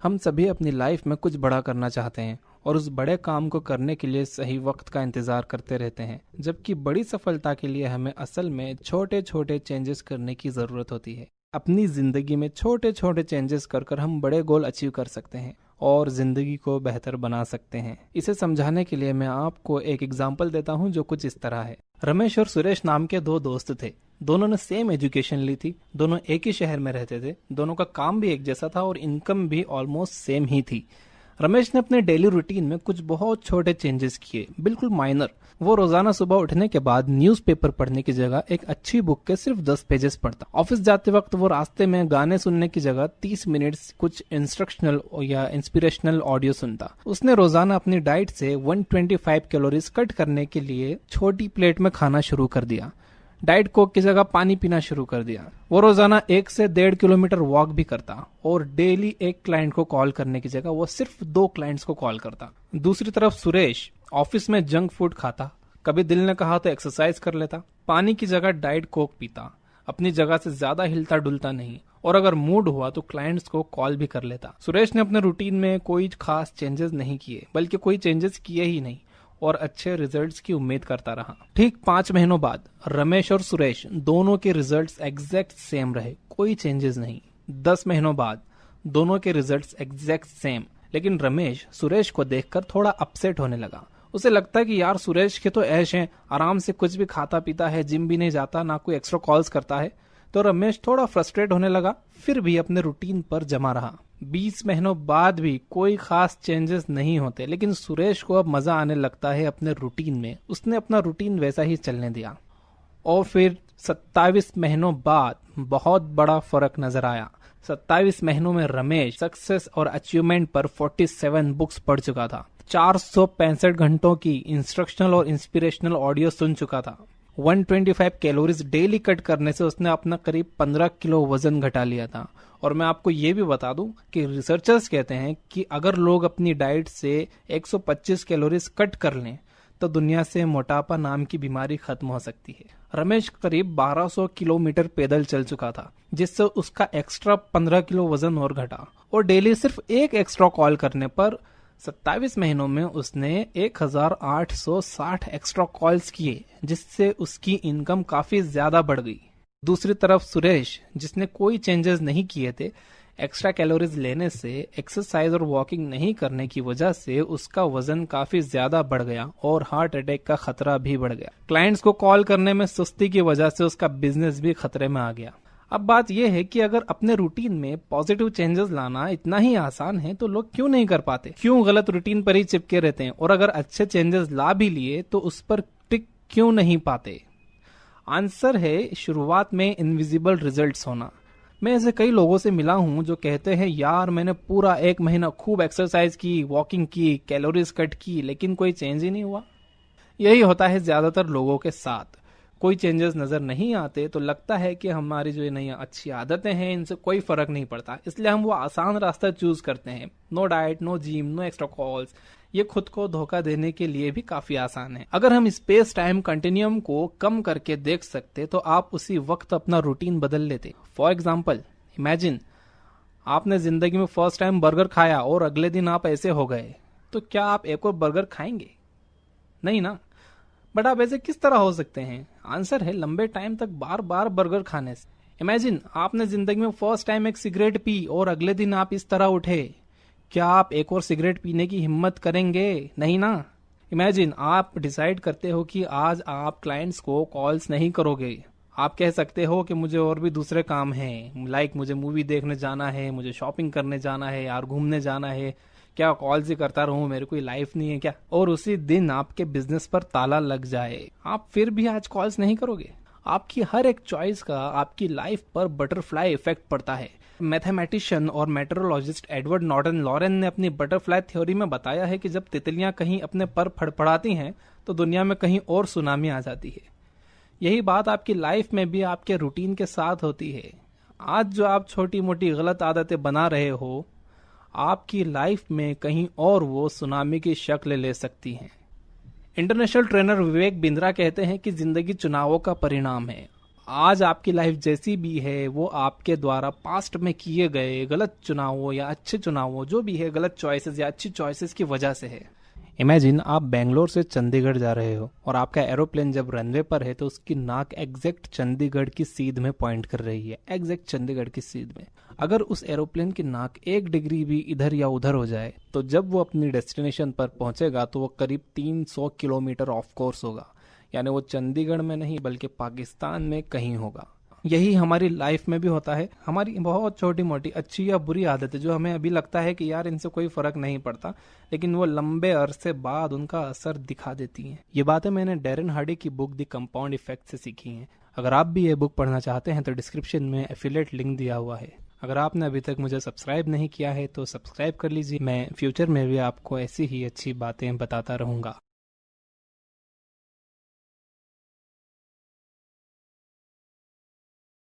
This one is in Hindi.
हम सभी अपनी लाइफ में कुछ बड़ा करना चाहते हैं और उस बड़े काम को करने के लिए सही वक्त का इंतजार करते रहते हैं, जबकि बड़ी सफलता के लिए हमें असल में छोटे छोटे चेंजेस करने की जरूरत होती है। अपनी जिंदगी में छोटे छोटे चेंजेस कर कर हम बड़े गोल अचीव कर सकते हैं और जिंदगी को बेहतर बना सकते हैं। इसे समझाने के लिए मैं आपको एक एग्जाम्पल देता हूँ जो कुछ इस तरह है। रमेश और सुरेश नाम के दो दोस्त थे। दोनों ने सेम एजुकेशन ली थी, दोनों एक ही शहर में रहते थे, दोनों का काम भी एक जैसा था और इनकम भी ऑलमोस्ट सेम ही थी। रमेश ने अपने डेली रूटीन में कुछ बहुत छोटे चेंजेस किए, बिल्कुल माइनर। वो रोजाना सुबह उठने के बाद न्यूज़पेपर पढ़ने की जगह एक अच्छी बुक के सिर्फ 10 पेजेस पढ़ता। ऑफिस जाते वक्त वो रास्ते में गाने सुनने की जगह 30 मिनट कुछ इंस्ट्रक्शनल या इंस्पिरेशनल ऑडियो सुनता। उसने रोजाना अपनी डाइट से 125 कैलोरीज कट करने के लिए छोटी प्लेट में खाना शुरू कर दिया। डाइट कोक की जगह पानी पीना शुरू कर दिया। वो रोजाना 1 से 1.5 किलोमीटर वॉक भी करता और डेली एक क्लाइंट को कॉल करने की जगह वो सिर्फ 2 क्लाइंट्स को कॉल करता। दूसरी तरफ सुरेश ऑफिस में जंक फूड खाता, कभी दिल ने कहा तो एक्सरसाइज कर लेता, पानी की जगह डाइट कोक पीता, अपनी जगह से ज्यादा हिलता डुलता नहीं और अगर मूड हुआ तो क्लाइंट्स को कॉल भी कर लेता। सुरेश ने अपने रूटीन में कोई खास चेंजेस नहीं किए, बल्कि कोई चेंजेस किए ही नहीं और अच्छे रिजल्ट्स की उम्मीद करता रहा। ठीक 5 महीनों बाद रमेश और सुरेश दोनों के रिजल्ट्स एग्जैक्ट सेम रहे, कोई चेंजेस नहीं। 10 महीनों बाद दोनों के रिजल्ट्स एग्जैक्ट सेम, लेकिन रमेश सुरेश को देखकर थोड़ा अपसेट होने लगा। उसे लगता है कि यार सुरेश के तो ऐश हैं, आराम से कुछ भी खाता पीता है, जिम भी नहीं जाता, ना कोई एक्स्ट्रा कॉल्स करता है। तो रमेश थोड़ा फ्रस्ट्रेट होने लगा, फिर भी अपने रूटीन पर जमा रहा। 20 महीनों बाद भी कोई खास चेंजेस नहीं होते, लेकिन सुरेश को अब मजा आने लगता है अपने रूटीन में। उसने अपना रूटीन वैसा ही चलने दिया और फिर 27 महीनों बाद बहुत बड़ा फर्क नजर आया। 27 महीनों में रमेश सक्सेस और अचीवमेंट पर 47 बुक्स पढ़ चुका था, 465 घंटों की इंस्ट्रक्शनल और इंस्पिरेशनल ऑडियो सुन चुका था। 125 कैलोरीज डेली कट करने से उसने अपना करीब 15 किलो वजन घटा लिया था। और मैं आपको ये भी बता दूं कि रिसर्चर्स कहते हैं कि अगर लोग अपनी डाइट से 125 कैलोरीज कट कर लें तो दुनिया से मोटापा नाम की बीमारी खत्म हो सकती है। रमेश करीब 1200 किलोमीटर पैदल चल चुका था, जिससे उसका एक्स्ट्रा 15 किलो वजन और घटा। और डेली सिर्फ एक एक्स्ट्रा कॉल करने पर 27 महीनों में उसने 1860 एक्स्ट्रा कॉल्स किए, जिससे उसकी इनकम काफी ज्यादा बढ़ गई। दूसरी तरफ सुरेश, जिसने कोई चेंजेस नहीं किए थे, एक्स्ट्रा कैलोरीज लेने से, एक्सरसाइज और वॉकिंग नहीं करने की वजह से उसका वजन काफी ज्यादा बढ़ गया और हार्ट अटैक का खतरा भी बढ़ गया। क्लाइंट्स को कॉल करने में सुस्ती की वजह से उसका बिजनेस भी खतरे में आ गया। अब बात यह है कि अगर अपने रूटीन में पॉजिटिव चेंजेस लाना इतना ही आसान है तो लोग क्यों नहीं कर पाते, क्यों गलत रूटीन पर ही चिपके रहते हैं, और अगर अच्छे चेंजेस ला भी लिए तो उस पर टिक क्यों नहीं पाते? आंसर है शुरुआत में इनविजिबल रिजल्ट्स होना। मैं ऐसे कई लोगों से मिला हूं जो कहते हैं यार मैंने पूरा 1 महीना खूब एक्सरसाइज की, वॉकिंग की, कैलोरीज कट की, लेकिन कोई चेंज ही नहीं हुआ। यही होता है ज्यादातर लोगों के साथ। कोई चेंजेस नजर नहीं आते तो लगता है कि हमारी जो नई अच्छी आदतें हैं इनसे कोई फर्क नहीं पड़ता, इसलिए हम वो आसान रास्ता चूज करते हैं। No diet, no gym, no extra calls. ये खुद को धोखा देने के लिए भी काफी आसान है। अगर हम स्पेस टाइम कंटिन्यूम को कम करके देख सकते तो आप उसी वक्त अपना रूटीन बदल लेते। फॉर एग्जाम्पल, इमेजिन आपने जिंदगी में फर्स्ट टाइम बर्गर खाया और अगले दिन आप ऐसे हो गए, तो क्या आप एक और बर्गर खाएंगे? नहीं ना। बट आप ऐसे किस तरह हो सकते हैं? आंसर है लंबे टाइम तक बार बार बर्गर खाने से। इमेजिन आपने जिंदगी में फर्स्ट टाइम एक सिगरेट पी और अगले दिन आप इस तरह उठे, क्या आप एक और सिगरेट पीने की हिम्मत करेंगे? नहीं ना। इमेजिन आप डिसाइड करते हो कि आज आप क्लाइंट्स को कॉल्स नहीं करोगे। आप कह सकते हो कि मुझे और भी दूसरे काम हैं, लाइक मुझे मूवी देखने जाना है, मुझे शॉपिंग करने जाना है, यार घूमने जाना है, क्या कॉल्स ही करता रहूं, मेरे कोई लाइफ नहीं है क्या? और उसी दिन आपके बिजनेस पर ताला लग जाए, आप फिर भी आज कॉल्स नहीं करोगे। आपकी हर एक चॉइस का आपकी लाइफ पर बटरफ्लाई इफेक्ट पड़ता है। मैथमेटिशियन और मेट्रोलॉजिस्ट एडवर्ड नॉर्टन लॉरेन ने अपनी बटरफ्लाई थ्योरी में बताया है कि जब तितलियां कहीं अपने पर फड़फड़ाती हैं तो दुनिया में कहीं और सुनामी आ जाती है। यही बात आपकी लाइफ में भी आपके रूटीन के साथ होती है। आज जो आप छोटी मोटी गलत आदतें बना रहे हो, आपकी लाइफ में कहीं और वो सुनामी की शक्ल ले सकती हैं। इंटरनेशनल ट्रेनर विवेक बिंद्रा कहते हैं कि जिंदगी चुनावों का परिणाम है। आज आपकी लाइफ जैसी भी है वो आपके द्वारा पास्ट में किए गए गलत चुनावों या अच्छे चुनावों, जो भी है, गलत चॉइसेस या अच्छी चॉइसेस की वजह से है। इमेजिन आप बेंगलोर से चंडीगढ़ जा रहे हो और आपका एरोप्लेन जब रनवे पर है तो उसकी नाक एग्जैक्ट चंडीगढ़ की सीध में पॉइंट कर रही है, एग्जैक्ट चंडीगढ़ की सीध में। अगर उस एरोप्लेन की नाक 1 डिग्री भी इधर या उधर हो जाए तो जब वो अपनी डेस्टिनेशन पर पहुंचेगा तो वो करीब 300 किलोमीटर ऑफ कोर्स होगा, यानी वो चंडीगढ़ में नहीं बल्कि पाकिस्तान में कहीं होगा। यही हमारी लाइफ में भी होता है। हमारी बहुत छोटी मोटी अच्छी या बुरी आदतें जो हमें अभी लगता है कि यार इनसे कोई फर्क नहीं पड़ता, लेकिन वो लंबे अरसे बाद उनका असर दिखा देती हैं। ये बातें मैंने डैरेन हार्डी की बुक द कंपाउंड इफेक्ट से सीखी हैं। अगर आप भी ये बुक पढ़ना चाहते हैं तो डिस्क्रिप्शन में एफिलिएट लिंक दिया हुआ है। अगर आपने अभी तक मुझे सब्सक्राइब नहीं किया है तो सब्सक्राइब कर लीजिए। मैं फ्यूचर में भी आपको ऐसी ही अच्छी बातें बताता रहूँगा।